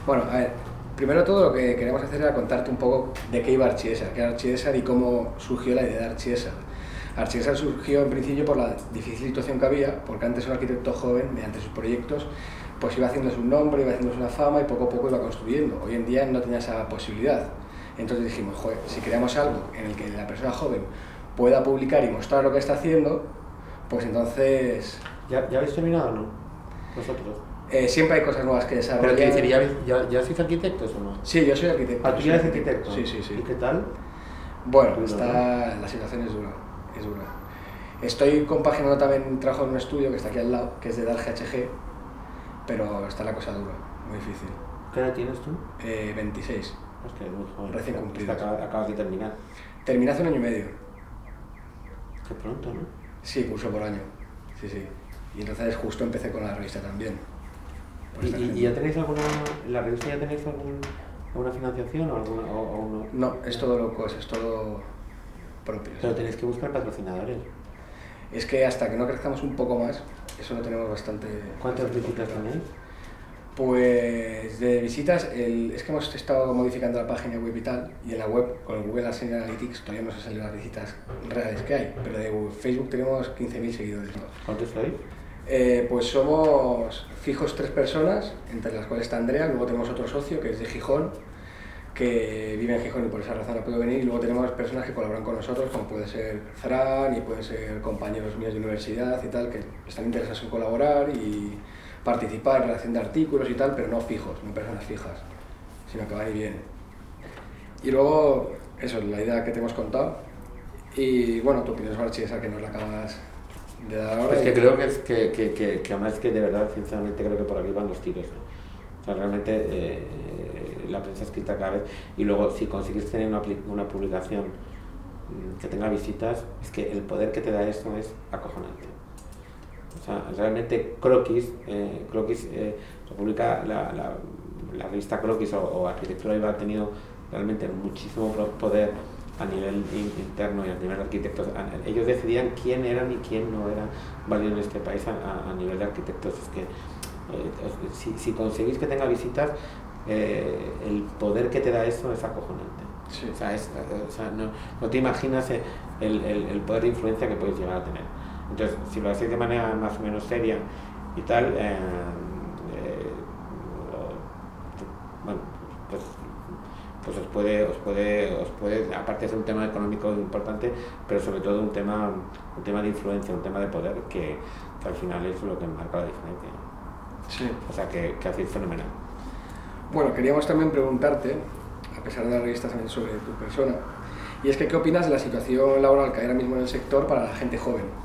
Bueno, a ver, primero de todo lo que queremos hacer era contarte un poco de qué iba Archiesar, qué era Archiesar y cómo surgió la idea de Archiesar. Archiesar surgió en principio por la difícil situación que había, porque antes un arquitecto joven, mediante sus proyectos, pues iba haciéndose un nombre, iba haciéndose una fama y poco a poco iba construyendo. Hoy en día no tenía esa posibilidad. Entonces dijimos, joder, si creamos algo en el que la persona joven pueda publicar y mostrar lo que está haciendo, pues entonces... ¿Ya habéis terminado o no? ¿Vosotros? Siempre hay cosas nuevas que desarrollar. ¿Pero qué decir, ya sois arquitectos o no? Sí, yo soy arquitecto. ¿Ah, tú ya eres arquitecto? Sí, sí, sí. ¿Y qué tal? Bueno, la situación es dura, es dura. Estoy compaginando también trabajo en un estudio que está aquí al lado, que es de Dal GHG, pero está la cosa dura, muy difícil. ¿Qué edad tienes tú? 26. Hostia, muy joven. Recién cumplido. Acabas de terminar. Terminé hace un año y medio. Qué pronto, ¿no? Sí, curso por año. Sí, sí. Y entonces justo empecé con la revista también. ¿Y ya tenéis alguna, en la revista ya tenéis alguna financiación o alguna? No, es todo loco, es todo propio. Pero tenéis que buscar patrocinadores. Es que hasta que no crezcamos un poco más, eso lo tenemos bastante... ¿Cuántas visitas tenéis? Pues de visitas, es que hemos estado modificando la página web y tal, y en la web, con el Google Ads Analytics, todavía no se salen las visitas reales que hay, pero de Facebook tenemos 15.000 seguidores. ¿Cuántos sois? Pues somos fijos 3 personas, entre las cuales está Andrea, luego tenemos otro socio que es de Gijón, que vive en Gijón y por esa razón no puedo venir, y luego tenemos personas que colaboran con nosotros, como puede ser Fran y pueden ser compañeros míos de universidad y tal, que están interesados en colaborar y participar en redacción de artículos y tal, pero no fijos, no personas fijas, sino que van y vienen. Y luego, eso es la idea que te hemos contado, y bueno, tu opinión sobre Archiesar, que nos la acabas de dar ahora. Es que creo que además que de verdad, sinceramente, creo que por aquí van los tiros, ¿no? O sea, realmente la prensa escrita cada vez, y luego si consigues tener una publicación que tenga visitas, es que el poder que te da eso es acojonante. O sea, realmente Croquis lo publica la revista Croquis o Arquitectura Viva, ha tenido realmente muchísimo poder a nivel interno y a nivel de arquitectos. Ellos decidían quién eran y quién no era válido en este país a nivel de arquitectos. Es que si conseguís que tenga visitas, el poder que te da eso es acojonante. Sí. O sea, no te imaginas el poder de influencia que puedes llegar a tener. Entonces, si lo hacéis de manera más o menos seria y tal, bueno, pues os puede, aparte de ser un tema económico importante, pero sobre todo un tema de influencia, un tema de poder que al final es lo que marca la diferencia. Sí. O sea, que hacéis fenomenal. Bueno, queríamos también preguntarte, a pesar de las revistas también sobre tu persona, y es que ¿qué opinas de la situación laboral que hay ahora mismo en el sector para la gente joven?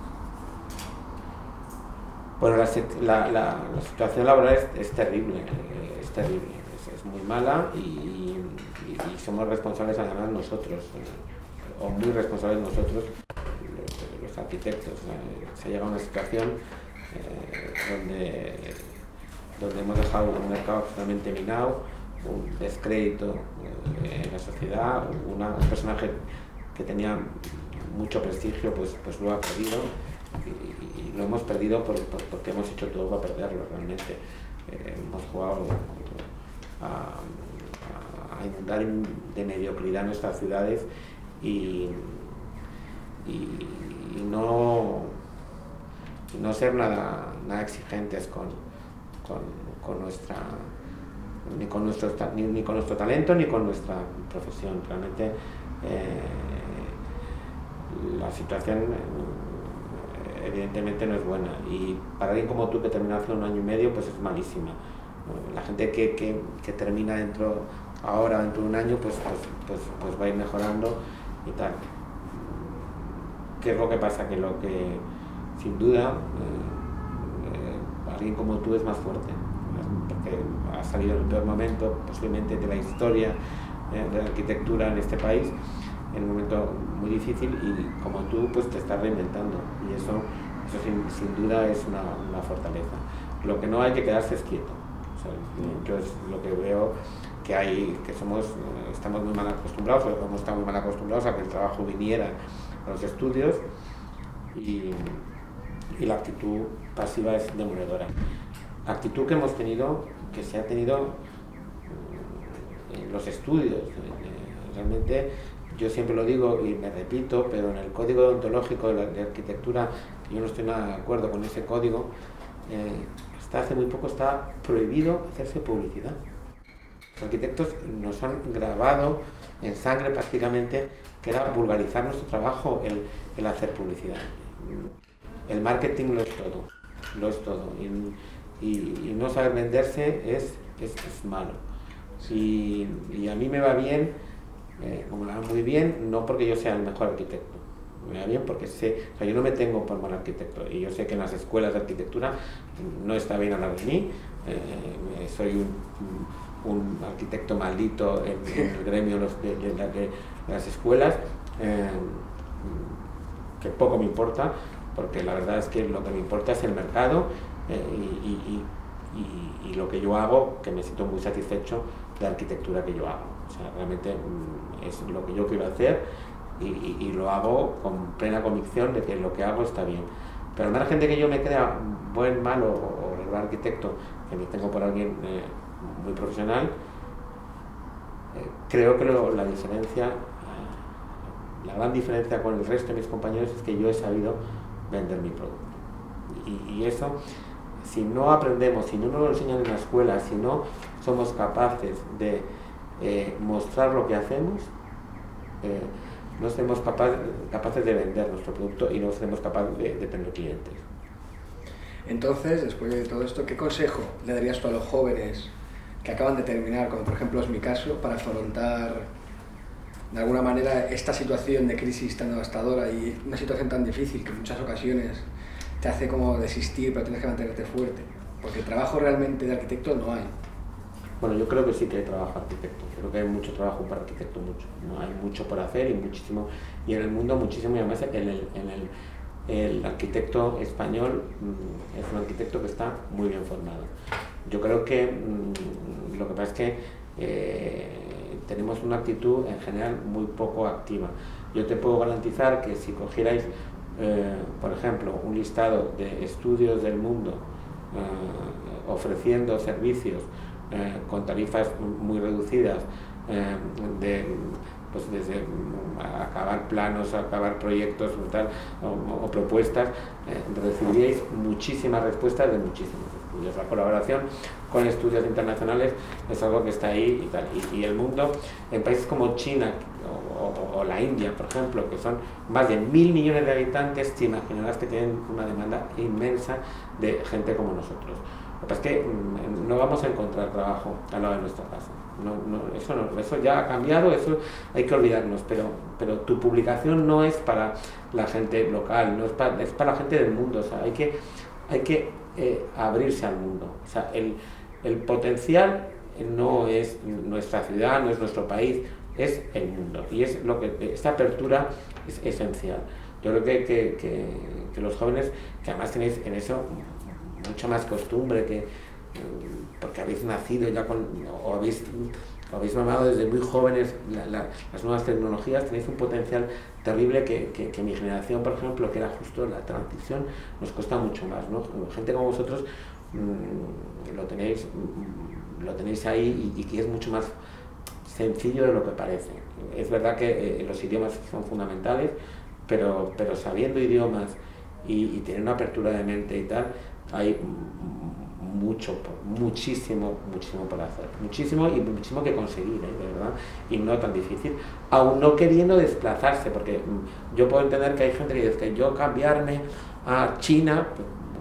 Bueno, la situación laboral es terrible, es muy mala y somos responsables además nosotros, o muy responsables nosotros, los arquitectos. Se llega a una situación donde hemos dejado un mercado absolutamente minado, un descrédito en la sociedad, un personaje que tenía mucho prestigio pues lo ha perdido y lo hemos perdido porque hemos hecho todo para perderlo realmente. Hemos jugado a inundar de mediocridad nuestras ciudades y no ser nada exigentes ni con nuestro talento ni con nuestra profesión. Realmente la situación evidentemente no es buena, y para alguien como tú que terminó hace un año y medio pues es malísima. La gente que termina dentro de un año pues va a ir mejorando y tal. ¿Qué es lo que pasa? Que sin duda alguien como tú es más fuerte, porque ha salido en el peor momento posiblemente de la historia de la arquitectura en este país, en un momento muy difícil, y como tú pues te estás reinventando, y eso sin duda es una fortaleza. Lo que no hay que quedarse es quieto. O sea, yo es lo que veo que estamos muy mal acostumbrados, o hemos estado muy mal acostumbrados a que el trabajo viniera a los estudios, y la actitud pasiva es demoledora. Actitud que se ha tenido los estudios. Realmente yo siempre lo digo y me repito, pero en el código deontológico de arquitectura, que yo no estoy nada de acuerdo con ese código, hasta hace muy poco está prohibido hacerse publicidad. Los arquitectos nos han grabado en sangre prácticamente que era vulgarizar nuestro trabajo el hacer publicidad. El marketing lo es todo, y no saber venderse es malo. Y a mí me va bien, como me va muy bien, no porque yo sea el mejor arquitecto, me va bien porque sé, o sea, yo no me tengo por mal arquitecto, y yo sé que en las escuelas de arquitectura no está bien hablar de mí, soy un arquitecto maldito en el gremio de las escuelas, que poco me importa, porque la verdad es que lo que me importa es el mercado, y lo que yo hago, que me siento muy satisfecho de la arquitectura que yo hago. O sea, realmente es lo que yo quiero hacer, y lo hago con plena convicción de que lo que hago está bien. Pero al margen de que yo me crea buen, malo o regular arquitecto, que me tengo por alguien muy profesional, creo que la diferencia, la gran diferencia con el resto de mis compañeros es que yo he sabido vender mi producto. Y eso, si no aprendemos, si no nos lo enseñan en la escuela, si no somos capaces de mostrar lo que hacemos, no seremos capaces de vender nuestro producto y no seremos capaces de tener clientes. Entonces, después de todo esto, ¿qué consejo le darías tú a los jóvenes que acaban de terminar, como por ejemplo es mi caso, para afrontar de alguna manera esta situación de crisis tan devastadora y una situación tan difícil que en muchas ocasiones te hace como desistir, pero tienes que mantenerte fuerte? Porque trabajo realmente de arquitecto no hay. Bueno, yo creo que sí que hay trabajo arquitecto, creo que hay mucho trabajo para arquitecto, mucho, ¿no? Hay mucho por hacer y muchísimo, y en el mundo muchísimo, y además el arquitecto español es un arquitecto que está muy bien formado. Yo creo que lo que pasa es que tenemos una actitud en general muy poco activa. Yo te puedo garantizar que si cogierais, por ejemplo, un listado de estudios del mundo ofreciendo servicios con tarifas muy reducidas, pues desde acabar planos, acabar proyectos o propuestas, recibiríais muchísimas respuestas de muchísimos estudios. La colaboración con estudios internacionales es algo que está ahí y tal. Y el mundo, en países como China o la India, por ejemplo, que son más de 1.000 millones de habitantes, te imaginarás que tienen una demanda inmensa de gente como nosotros. Lo que pasa es que no vamos a encontrar trabajo al lado de nuestra casa. Eso ya ha cambiado, eso hay que olvidarnos, pero tu publicación no es para la gente local, es para la gente del mundo. O sea, hay que abrirse al mundo. O sea, el potencial no es nuestra ciudad, no es nuestro país, es el mundo. Y es lo que esta apertura es esencial. Yo creo que los jóvenes, que además tenéis en eso mucha más costumbre, porque habéis nacido ya o habéis mamado desde muy jóvenes las nuevas tecnologías, tenéis un potencial terrible que mi generación, por ejemplo, que era justo la transición, nos cuesta mucho más, ¿no? Gente como vosotros lo tenéis ahí y que es mucho más sencillo de lo que parece. Es verdad que los idiomas son fundamentales, pero sabiendo idiomas y tener una apertura de mente y tal, hay muchísimo por hacer, muchísimo que conseguir, de verdad, y no tan difícil, aún no queriendo desplazarse, porque yo puedo entender que hay gente que dice que yo cambiarme a China,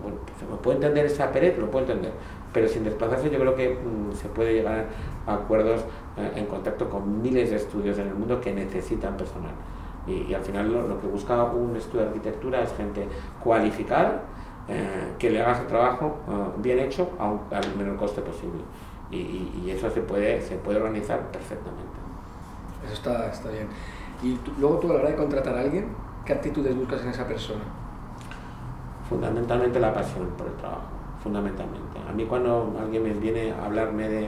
bueno, pues me puedo entender esa pereza, lo puedo entender, pero sin desplazarse yo creo que se puede llegar a acuerdos en contacto con miles de estudios en el mundo que necesitan personal, y al final lo que busca un estudio de arquitectura es gente cualificada, que le haga su trabajo bien hecho al menor coste posible, y eso se puede organizar perfectamente. Eso está bien. Y luego tú, a la hora de contratar a alguien, ¿qué actitudes buscas en esa persona? Fundamentalmente la pasión por el trabajo, fundamentalmente. A mí cuando alguien me viene a hablarme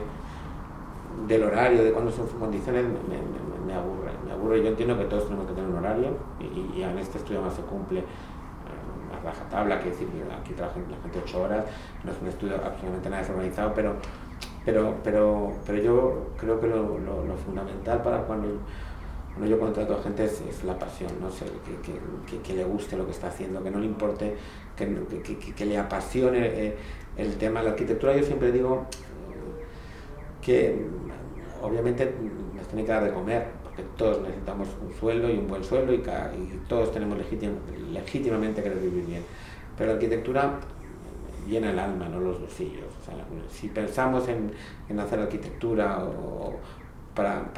del horario, de cuándo son sus condiciones, me aburre. Yo entiendo que todos tenemos que tener un horario, y en este estudio más se cumple a rajatabla, que decir, aquí trabaja la gente 8 horas, no es un estudio absolutamente nada desorganizado, pero pero yo creo que lo fundamental para cuando yo contrato a gente es la pasión, ¿no? O sea, que le guste lo que está haciendo, que no le importe, que le apasione el tema de la arquitectura. Yo siempre digo que obviamente nos tiene que dar de comer, porque todos necesitamos un sueldo y un buen sueldo y todos tenemos legítimamente querer vivir bien, pero la arquitectura llena el alma, no los bolsillos. O sea, si pensamos en hacer arquitectura para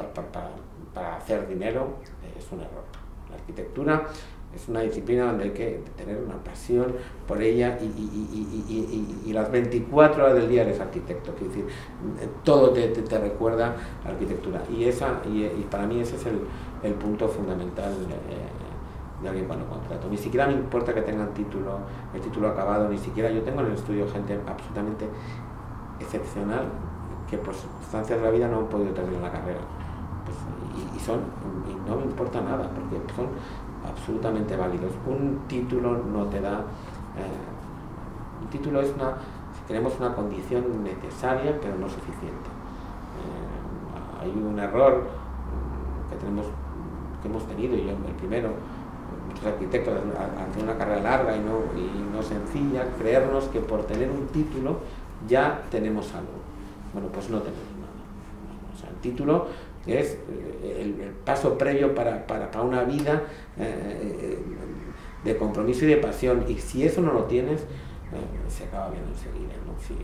hacer dinero, es un error. La arquitectura es una disciplina donde hay que tener una pasión por ella y las 24 horas del día eres arquitecto, es decir, todo te recuerda a la arquitectura. Y para mí ese es el punto fundamental de alguien cuando contrato. Ni siquiera me importa que tengan el título acabado, ni siquiera. Yo tengo en el estudio gente absolutamente excepcional que por circunstancias de la vida no han podido terminar la carrera. Pues, y no me importa nada, porque son absolutamente válidos. Un título no te da... un título es tenemos una condición necesaria, pero no suficiente. Hay un error que hemos tenido, y yo el primero, muchos arquitectos han tenido una carrera larga y no sencilla, creernos que por tener un título ya tenemos algo. Bueno, pues no tenemos nada. O sea, el título es el paso previo para una vida de compromiso y de pasión, y si eso no lo tienes, se acaba viendo enseguida, ¿no? Sí,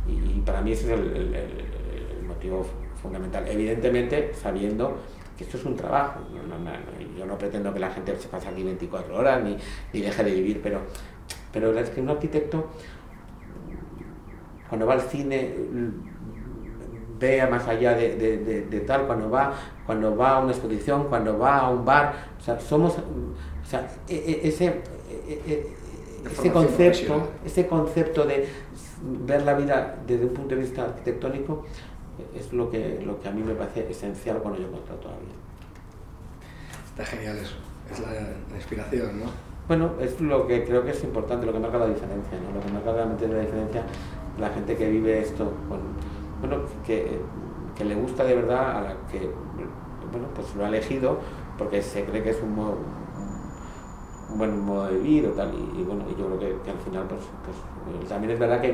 y para mí ese es el motivo fundamental, evidentemente sabiendo que esto es un trabajo. Yo no pretendo que la gente se pase aquí 24 horas ni deje de vivir, pero es que un arquitecto, cuando va al cine, vea más allá de tal, cuando va a una exposición, cuando va a un bar, o sea, ese concepto de ver la vida desde un punto de vista arquitectónico es lo que a mí me parece esencial cuando yo contrato a alguien. Está genial eso, es la inspiración, ¿no? Bueno, es lo que creo que es importante, lo que marca la diferencia, ¿no? Lo que marca realmente la diferencia, la gente que vive esto que le gusta de verdad, a la que pues lo ha elegido porque se cree que es un buen modo de vivir o tal, y yo creo que al final pues también es verdad que hay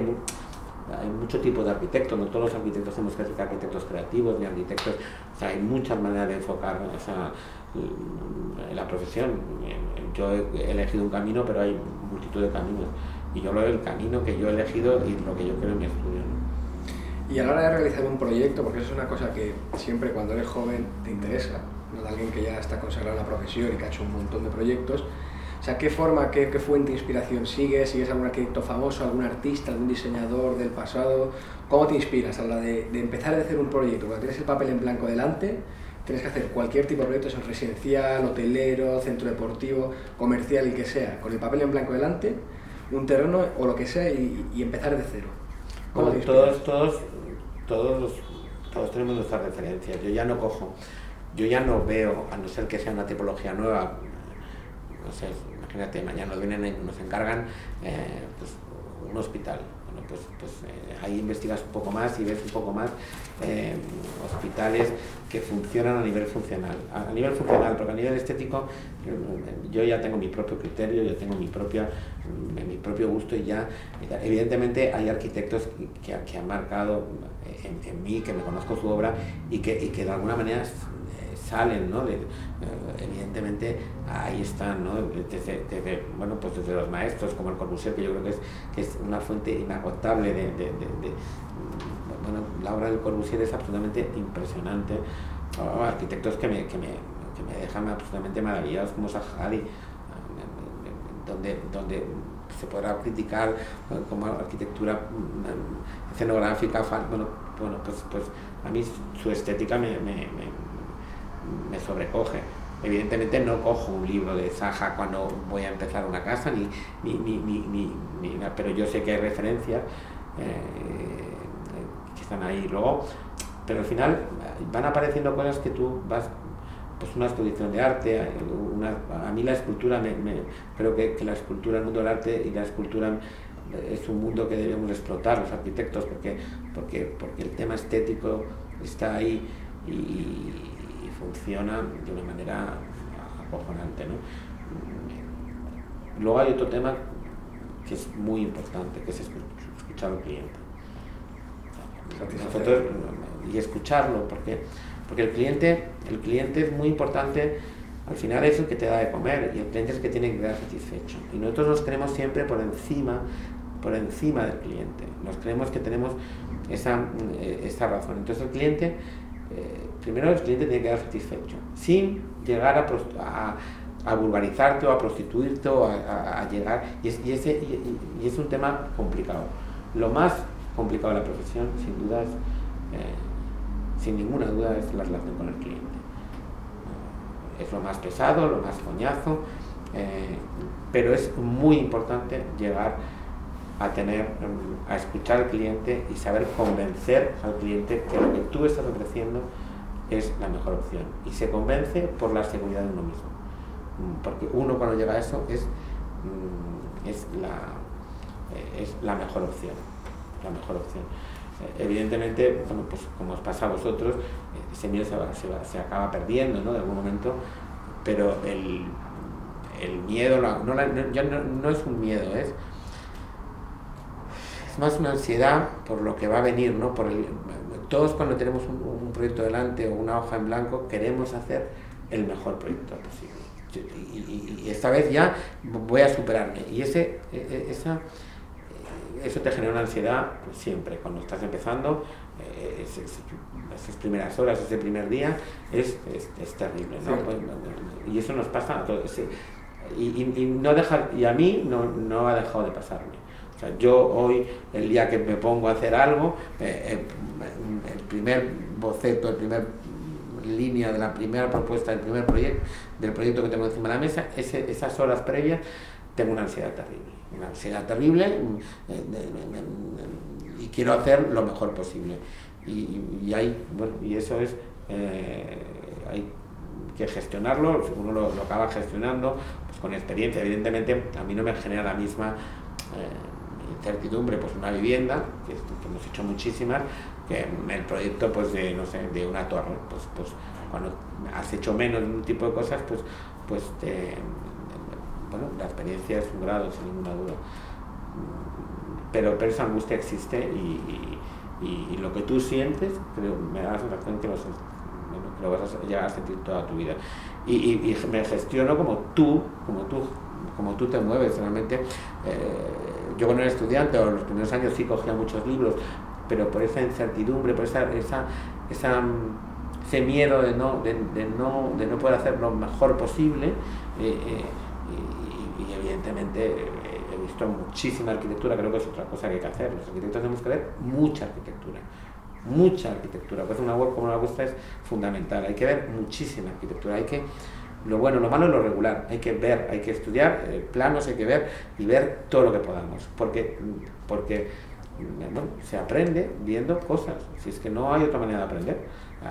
mucho tipo de arquitectos, no todos los arquitectos somos arquitectos creativos ni arquitectos, o sea, hay muchas maneras de enfocar la profesión. Yo he elegido un camino, pero hay multitud de caminos, y yo el camino que yo he elegido y lo que yo creo en mi estudio, ¿no? Y a la hora de realizar un proyecto, porque eso es una cosa que siempre cuando eres joven te interesa, ¿no? De alguien que ya está consagrado en la profesión y que ha hecho un montón de proyectos, o sea, ¿qué forma, qué fuente de inspiración sigues? ¿Sigues algún arquitecto famoso, algún artista, algún diseñador del pasado? ¿Cómo te inspiras a la de empezar a hacer un proyecto? Cuando tienes el papel en blanco delante, tienes que hacer cualquier tipo de proyecto, sea residencial, hotelero, centro deportivo, comercial, el que sea, con el papel en blanco delante, un terreno o lo que sea, y empezar de cero. Bueno, todos tenemos nuestras referencias. Yo ya no veo, a no ser que sea una tipología nueva, no sé, imagínate, mañana nos encargan pues, un hospital. Bueno, pues ahí investigas un poco más y ves un poco más hospitales que funcionan a nivel funcional. A nivel funcional, porque a nivel estético yo ya tengo mi propio criterio, yo tengo mi propio gusto, y ya, evidentemente hay arquitectos que han marcado en mí, que me conozco su obra y que de alguna manera salen, ¿no? Evidentemente ahí están, ¿no? Desde los maestros como el Corbusier, que yo creo que es una fuente inagotable la obra del Corbusier es absolutamente impresionante. Arquitectos que me dejan absolutamente maravillados, como Zaha Hadid, donde se podrá criticar como arquitectura escenográfica, pues a mí su estética me sobrecoge. Evidentemente no cojo un libro de Zaha cuando voy a empezar una casa, pero yo sé que hay referencias que están ahí. Luego, pero al final van apareciendo cosas que tú vas, pues una exposición de arte, a mí la escultura, creo que la escultura, el mundo del arte y la escultura es un mundo que debemos explotar los arquitectos porque el tema estético está ahí y funciona de una manera acojonante, ¿no? Luego hay otro tema que es muy importante, que es escuchar al cliente. Nosotros, y escucharlo, porque el cliente es muy importante. Al final es el que te da de comer y el cliente es el que tiene que quedar satisfecho. Y nosotros nos creemos siempre por encima del cliente. Nos creemos que tenemos esa razón. Entonces el cliente, primero el cliente tiene que quedar satisfecho, sin llegar a vulgarizarte o a prostituirte o a llegar. Y es un tema complicado. Lo más complicado de la profesión, sin duda, sin ninguna duda, es la relación con el cliente. Es lo más pesado, lo más coñazo, pero es muy importante llegar a escuchar al cliente y saber convencer al cliente que lo que tú estás ofreciendo es la mejor opción. Y se convence por la seguridad de uno mismo. Porque uno cuando llega a eso es la mejor opción. La mejor opción. Evidentemente, bueno, pues como os pasa a vosotros, ese miedo se acaba perdiendo, ¿no? De algún momento, pero el miedo no es un miedo, es más una ansiedad por lo que va a venir, ¿no? Todos cuando tenemos un proyecto delante o una hoja en blanco queremos hacer el mejor proyecto posible y esta vez ya voy a superarme y eso te genera una ansiedad siempre, cuando estás empezando, esas primeras horas, ese primer día, es terrible, ¿no? Sí. Y eso nos pasa a todos. Y a mí no ha dejado de pasarme. O sea, yo hoy, el día que me pongo a hacer algo, el primer boceto, la primera línea de la primera propuesta, del primer proyecto, del proyecto que tengo encima de la mesa, esas horas previas, tengo una ansiedad terrible y quiero hacer lo mejor posible y eso es hay que gestionarlo, uno lo acaba gestionando pues, con experiencia. Evidentemente a mí no me genera la misma incertidumbre pues una vivienda, que hemos hecho muchísimas, que el proyecto pues de una torre, pues cuando has hecho menos un tipo de cosas pues bueno, la experiencia es un grado, sin ninguna duda. Pero esa angustia existe y lo que tú sientes, me da la sensación que lo vas a llegar a sentir toda tu vida. Y me gestiono como tú te mueves. Realmente, yo cuando era estudiante, o los primeros años sí cogía muchos libros, pero por esa incertidumbre, por ese miedo de no poder hacer lo mejor posible, y evidentemente he visto muchísima arquitectura. Creo que es otra cosa que hay que hacer. Los arquitectos tenemos que ver mucha arquitectura. Pues una web como la vuestra es fundamental. Hay que ver muchísima arquitectura. Lo bueno, lo malo y lo regular. Hay que ver, hay que estudiar planos, hay que ver y ver todo lo que podamos. Porque bueno, se aprende viendo cosas. Si es que no hay otra manera de aprender.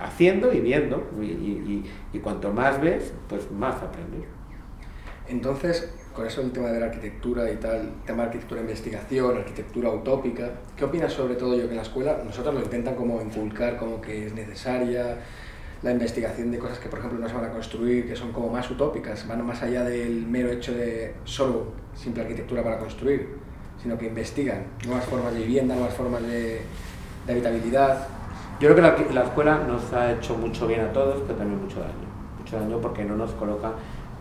Haciendo y viendo. Y cuanto más ves, pues más aprendes. Entonces, con eso el tema de la arquitectura y tal, tema de arquitectura de investigación, arquitectura utópica, ¿qué opinas sobre todo yo que en la escuela nosotros lo intentan como inculcar, como que es necesaria la investigación de cosas que por ejemplo no se van a construir, que son como más utópicas, van más allá del mero hecho de solo simple arquitectura para construir, sino que investigan nuevas formas de vivienda, nuevas formas de habitabilidad? Yo creo que la escuela nos ha hecho mucho bien a todos, pero también mucho daño porque no nos coloca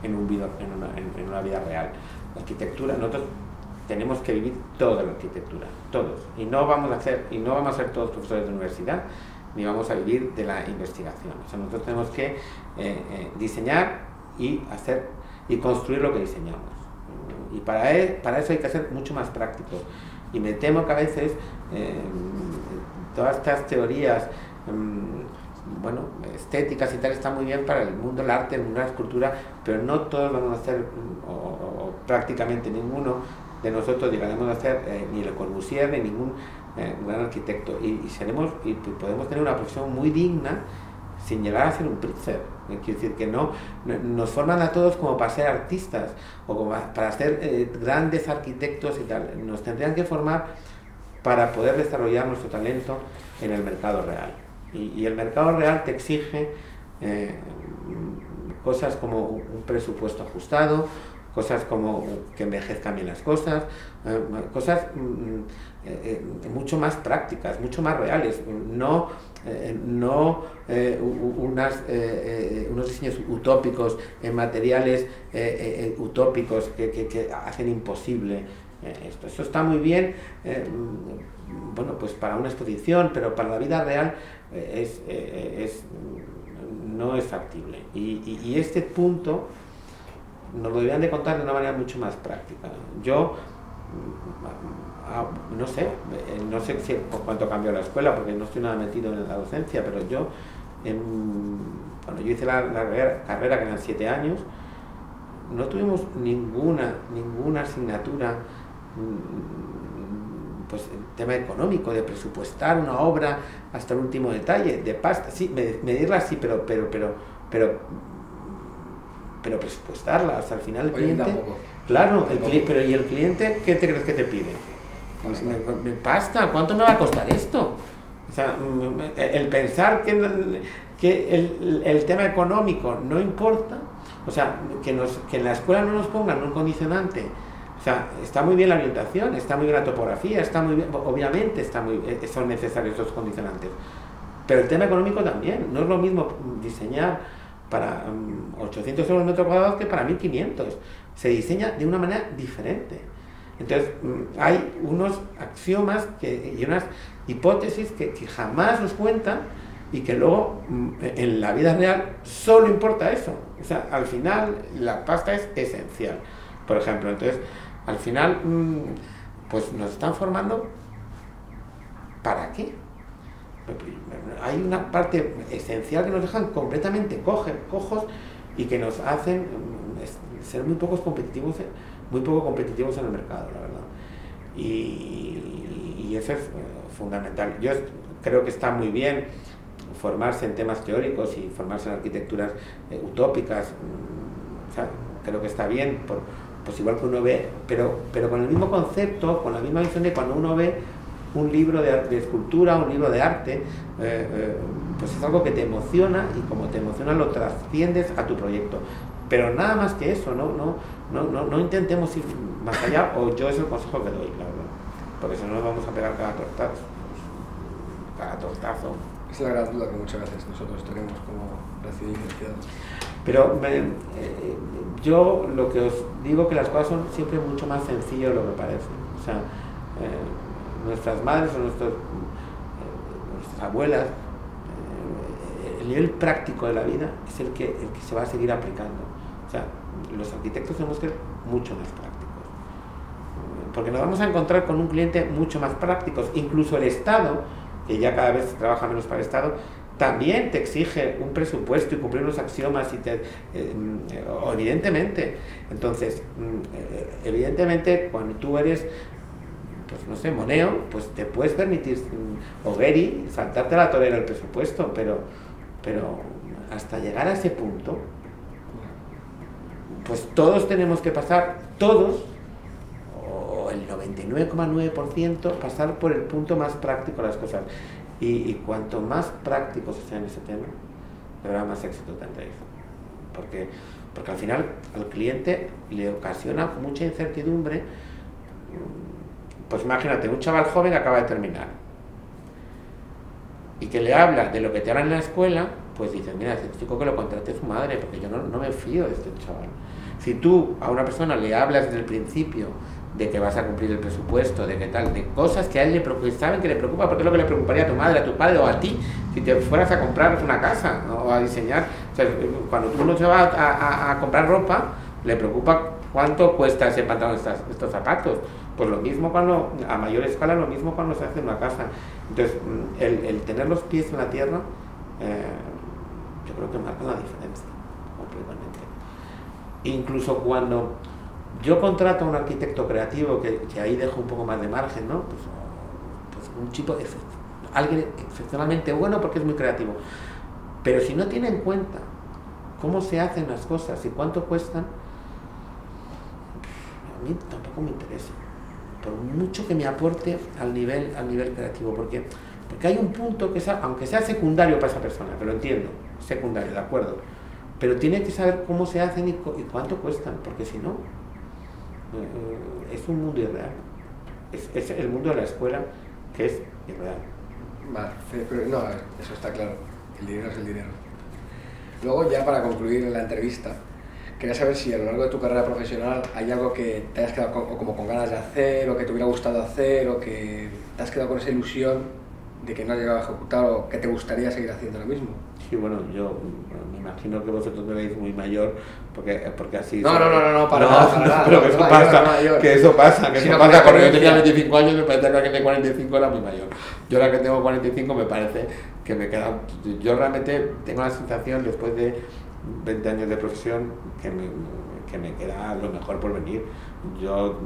en una vida real. La arquitectura, nosotros tenemos que vivir toda la arquitectura, todos, y no vamos a ser todos profesores de universidad, ni vamos a vivir de la investigación. O sea, nosotros tenemos que diseñar y hacer y construir lo que diseñamos, y para eso hay que ser mucho más prácticos, y me temo que a veces todas estas teorías bueno, estéticas y tal, está muy bien para el mundo del arte, el mundo de la escultura, pero no todos vamos a hacer, o prácticamente ninguno de nosotros llegaremos a hacer ni Le Corbusier ni ningún gran arquitecto, y podemos tener una profesión muy digna sin llegar a ser un Pritzker. Quiero decir que no nos forman a todos como para ser artistas o como para ser grandes arquitectos y tal. Nos tendrían que formar para poder desarrollar nuestro talento en el mercado real. Y el mercado real te exige cosas como un presupuesto ajustado, cosas como que envejezcan bien las cosas, cosas mucho más prácticas, mucho más reales, no unos diseños utópicos en materiales utópicos que hacen imposible esto. Eso está muy bien, bueno, pues para una exposición, pero para la vida real no es factible. Y este punto nos lo deberían de contar de una manera mucho más práctica. Yo no sé si por cuánto cambió la escuela, porque no estoy nada metido en la docencia, pero yo cuando yo hice la carrera, que eran 7 años, no tuvimos ninguna asignatura, pues el tema económico, de presupuestar una obra hasta el último detalle, de pasta, sí, medirla sí, pero presupuestarla, hasta el final el cliente, claro, pero ¿y el cliente qué te crees que te pide? Pues me pasta, ¿cuánto me va a costar esto? O sea, el pensar que el tema económico no importa, o sea, que en la escuela no nos pongan un condicionante. O sea, está muy bien la orientación, está muy bien la topografía, está muy bien, obviamente son necesarios esos condicionantes, pero el tema económico también. No es lo mismo diseñar para 800 euros el metro cuadrado que para 1500. Se diseña de una manera diferente. Entonces, hay unos axiomas y unas hipótesis que jamás nos cuentan, y que luego en la vida real solo importa eso. O sea, al final la pasta es esencial, por ejemplo. Entonces, al final, pues nos están formando ¿para qué? Hay una parte esencial que nos dejan completamente cojos y que nos hacen ser muy poco competitivos en el mercado, la verdad. Y eso es fundamental. Yo creo que está muy bien formarse en temas teóricos y formarse en arquitecturas utópicas. O sea, creo que está bien, pues igual que uno ve, pero con el mismo concepto, con la misma visión de cuando uno ve un libro de escultura, un libro de arte, pues es algo que te emociona, y como te emociona lo trasciendes a tu proyecto. Pero nada más que eso, no intentemos ir más allá, o yo es el consejo que doy, la verdad, porque si no nos vamos a pegar cada tortazo. Es la gran duda que muchas veces nosotros tenemos como recién iniciados. Pero yo lo que os digo, que las cosas son siempre mucho más sencillas de lo que parece. O sea, nuestras madres o nuestras abuelas, el nivel práctico de la vida es el que se va a seguir aplicando. O sea, los arquitectos tenemos que ser mucho más prácticos, porque nos vamos a encontrar con un cliente mucho más práctico. Incluso el Estado, que ya cada vez trabaja menos para el Estado, también te exige un presupuesto y cumplir unos axiomas, evidentemente. Entonces, evidentemente, cuando tú eres, pues no sé, Moneo, pues te puedes permitir, o Gehry, saltarte la torera del presupuesto, pero hasta llegar a ese punto, pues todos tenemos que pasar, todos, o el 99,9%, pasar por el punto más práctico de las cosas. Y cuanto más prácticos sean en ese tema, de verdad más éxito tendréis. Porque al final al cliente le ocasiona mucha incertidumbre. Pues imagínate, un chaval joven que acaba de terminar y que le habla de lo que te habla en la escuela, pues dices, mira, este chico que lo contrate su madre, porque yo no me fío de este chaval. Si tú a una persona le hablas desde el principio de que vas a cumplir el presupuesto, de que tal, de cosas que a él le preocupan, saben que le preocupa, porque es lo que le preocuparía a tu madre, a tu padre o a ti, si te fueras a comprar una casa, ¿no? O a diseñar. O sea, cuando uno se va a comprar ropa, le preocupa cuánto cuesta ese pantalón, estos zapatos. Pues lo mismo cuando, a mayor escala, lo mismo cuando se hace en una casa. Entonces, el tener los pies en la tierra, yo creo que marca la diferencia, completamente. Incluso cuando yo contrato a un arquitecto creativo, que ahí dejo un poco más de margen, ¿no? Pues un chico, alguien excepcionalmente bueno porque es muy creativo. Pero si no tiene en cuenta cómo se hacen las cosas y cuánto cuestan, a mí tampoco me interesa, por mucho que me aporte al nivel creativo, porque hay un punto que, aunque sea secundario para esa persona, que lo entiendo, secundario, de acuerdo, pero tiene que saber cómo se hacen y cuánto cuestan, porque si no, es un mundo irreal. Es el mundo de la escuela que es irreal. Vale, pero no, eso está claro, el dinero es el dinero. Luego, ya para concluir la entrevista, quería saber si a lo largo de tu carrera profesional hay algo que te hayas quedado como con ganas de hacer, o que te hubiera gustado hacer, o que te has quedado con esa ilusión de que no has llegado a ejecutar, o que te gustaría seguir haciendo lo mismo. Sí, bueno, yo me imagino que vosotros me veis muy mayor, porque así... No, para nada. Pero que eso pasa, que eso pasa, cuando yo tenía 25 años me parece que alguien de 45 era muy mayor. Yo ahora que tengo 45 me parece que me queda... Yo realmente tengo la sensación, después de 20 años de profesión, que me queda lo mejor por venir. Yo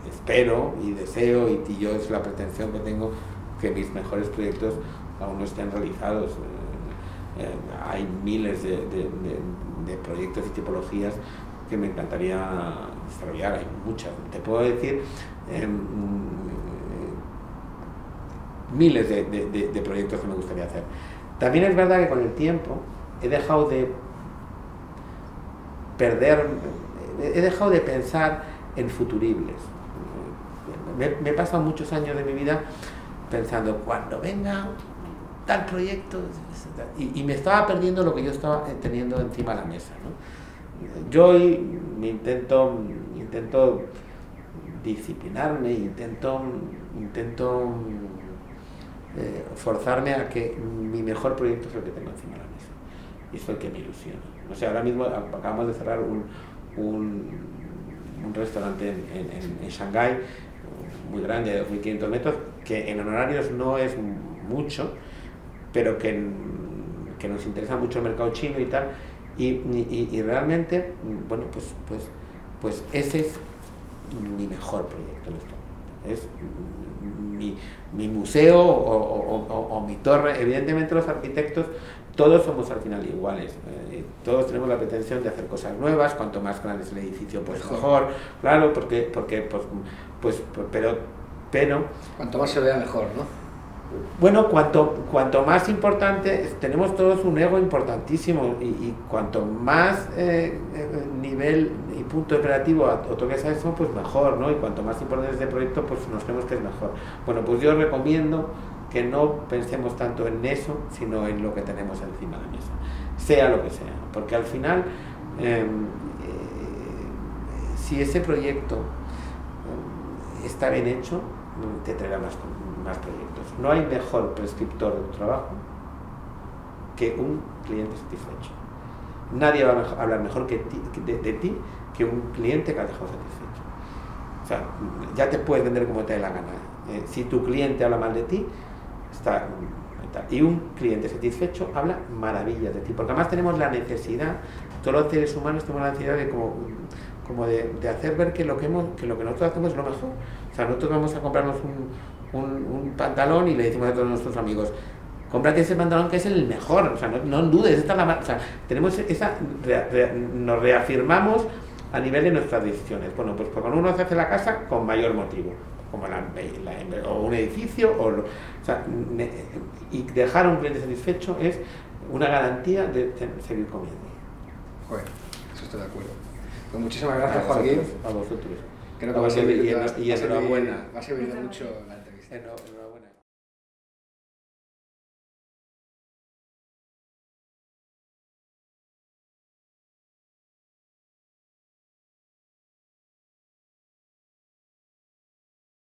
espero y deseo, y yo es la pretensión que tengo, que mis mejores proyectos aún no estén realizados. Hay miles de proyectos y tipologías que me encantaría desarrollar, hay muchas. Te puedo decir miles de proyectos que me gustaría hacer. También es verdad que con el tiempo he dejado de pensar en futuribles. Me he pasado muchos años de mi vida pensando, cuando venga tal proyecto, y me estaba perdiendo lo que yo estaba teniendo encima de la mesa, ¿no? Yo hoy intento disciplinarme, intento forzarme a que mi mejor proyecto es el que tengo encima de la mesa, y es el que me ilusiona. O sea, ahora mismo acabamos de cerrar un restaurante en Shanghái, muy grande, de 2.500 metros, que en honorarios no es mucho, pero que nos interesa mucho el mercado chino y tal, y realmente, bueno, pues ese es mi mejor proyecto en esto. Es mi museo o mi torre. Evidentemente los arquitectos todos somos al final iguales, todos tenemos la pretensión de hacer cosas nuevas, cuanto más grande es el edificio pues mejor, claro, porque pero cuanto más se vea mejor, ¿no? Bueno, cuanto más importante, tenemos todos un ego importantísimo, y cuanto más nivel y punto operativo otorgues a eso, pues mejor, ¿no? Y cuanto más importante es este proyecto, pues nos creemos que es mejor. Bueno, pues yo recomiendo que no pensemos tanto en eso, sino en lo que tenemos encima de la mesa, sea lo que sea, porque al final, si ese proyecto está bien hecho, te traerá más proyectos. No hay mejor prescriptor de tu trabajo que un cliente satisfecho. Nadie va a hablar mejor de ti que un cliente que ha dejado satisfecho. O sea, ya te puedes vender como te dé la gana. Si tu cliente habla mal de ti, y un cliente satisfecho habla maravillas de ti, porque además tenemos la necesidad, todos los seres humanos tenemos la necesidad de como de hacer ver que lo que nosotros hacemos es lo mejor. O sea, nosotros vamos a comprarnos un pantalón y le decimos a todos nuestros amigos, cómprate ese pantalón que es el mejor, o sea, no dudes, esta es o sea, tenemos nos reafirmamos a nivel de nuestras decisiones. Bueno, pues cuando uno se hace la casa, con mayor motivo, como o un edificio, y dejar a un cliente satisfecho es una garantía de seguir comiendo. Bueno, eso estoy de acuerdo. Pues muchísimas gracias, Joaquín. A vosotros. Creo que va a servir y enhorabuena. Va a servir de mucho la entrevista.